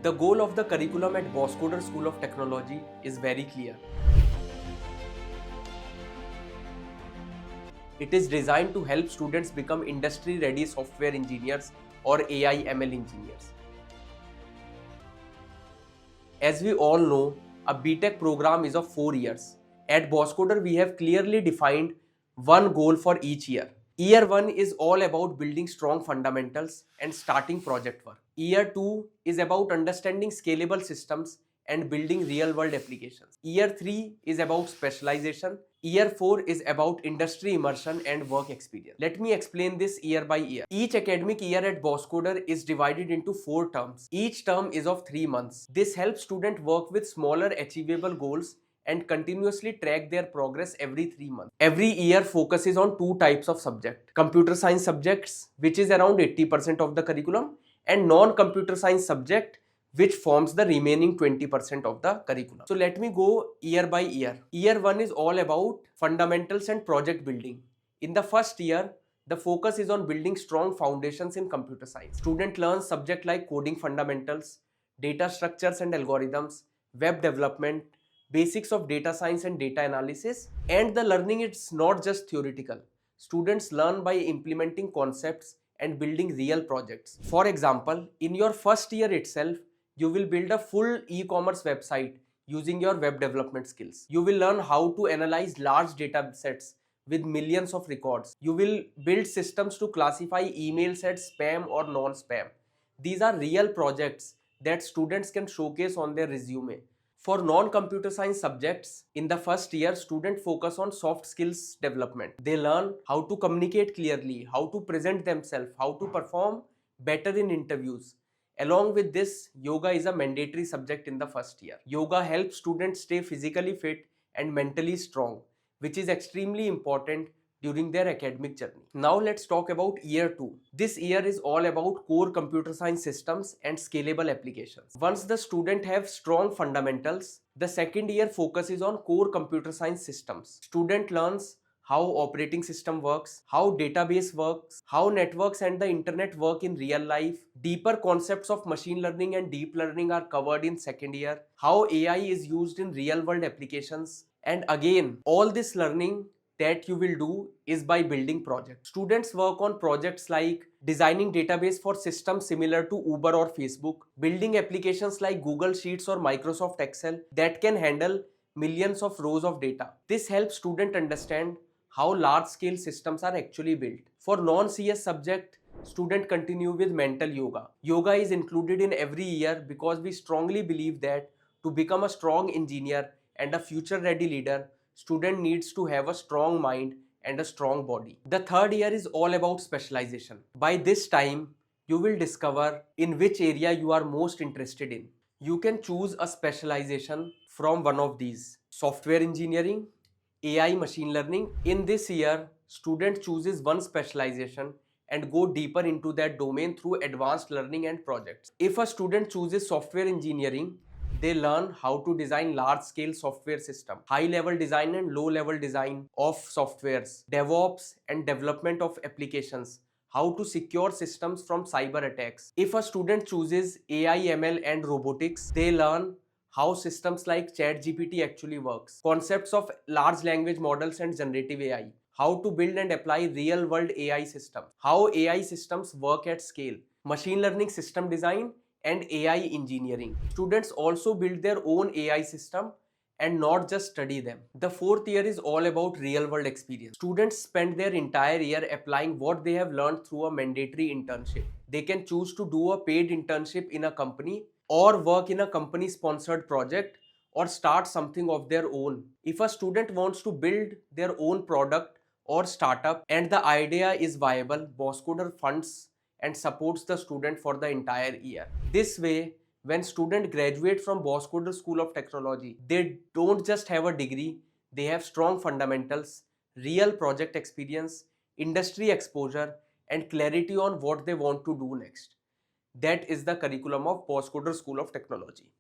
The goal of the curriculum at Bosscoder School of Technology is very clear. It is designed to help students become industry-ready software engineers or AI ML engineers. As we all know, a BTech program is of 4 years. At Bosscoder, we have clearly defined one goal for each year. Year 1 is all about building strong fundamentals and starting project work. Year 2 is about understanding scalable systems and building real-world applications. Year 3 is about specialization. Year 4 is about industry immersion and work experience. Let me explain this year by year. Each academic year at Bosscoder is divided into 4 terms. Each term is of 3 months. This helps students work with smaller achievable goals and continuously track their progress every 3 months. Every year focuses on 2 types of subject. Computer science subjects, which is around 80% of the curriculum, and non-computer science subject, which forms the remaining 20% of the curriculum. So let me go year by year. Year 1 is all about fundamentals and project building. In the first year, the focus is on building strong foundations in computer science. Student learns subjects like coding fundamentals, data structures and algorithms, web development, basics of data science and data analysis, and the learning is not just theoretical. Students learn by implementing concepts and building real projects. For example, in your first year itself, you will build a full e-commerce website using your web development skills. You will learn how to analyze large data sets with millions of records. You will build systems to classify emails as spam or non-spam. These are real projects that students can showcase on their resume. For non-computer science subjects, in the first year, students focus on soft skills development. They learn how to communicate clearly, how to present themselves, how to perform better in interviews. Along with this, yoga is a mandatory subject in the first year. Yoga helps students stay physically fit and mentally strong, which is extremely important during their academic journey. Now let's talk about year 2. This year is all about core computer science systems and scalable applications. Once the student have strong fundamentals, the second year focuses on core computer science systems. Student learns how operating system works, how database works, how networks and the internet work in real life. Deeper concepts of machine learning and deep learning are covered in second year, how AI is used in real world applications. And again, all this learning that you will do is by building projects. Students work on projects like designing database for systems similar to Uber or Facebook, building applications like Google Sheets or Microsoft Excel that can handle millions of rows of data. This helps students understand how large-scale systems are actually built. For non-CS subject, students continue with mental yoga. Yoga is included in every year because we strongly believe that to become a strong engineer and a future-ready leader, student needs to have a strong mind and a strong body. The third year is all about specialization. By this time, you will discover in which area you are most interested in. You can choose a specialization from one of these: software engineering, AI machine learning. In this year, student chooses one specialization and go deeper into that domain through advanced learning and projects. If a student chooses software engineering, they learn how to design large-scale software systems, high-level design and low-level design of softwares, DevOps and development of applications, how to secure systems from cyber attacks. If a student chooses AI, ML and robotics, they learn how systems like ChatGPT actually works, concepts of large language models and generative AI, how to build and apply real-world AI systems, how AI systems work at scale, machine learning system design, and AI engineering. Students also build their own AI system and not just study them. The fourth year is all about real-world experience. Students spend their entire year applying what they have learned through a mandatory internship. They can choose to do a paid internship in a company or work in a company-sponsored project or start something of their own. If a student wants to build their own product or startup and the idea is viable, Bosscoder funds and supports the student for the entire year. This way, when students graduate from Bosscoder School of Technology, they don't just have a degree, they have strong fundamentals, real project experience, industry exposure, and clarity on what they want to do next. That is the curriculum of Bosscoder School of Technology.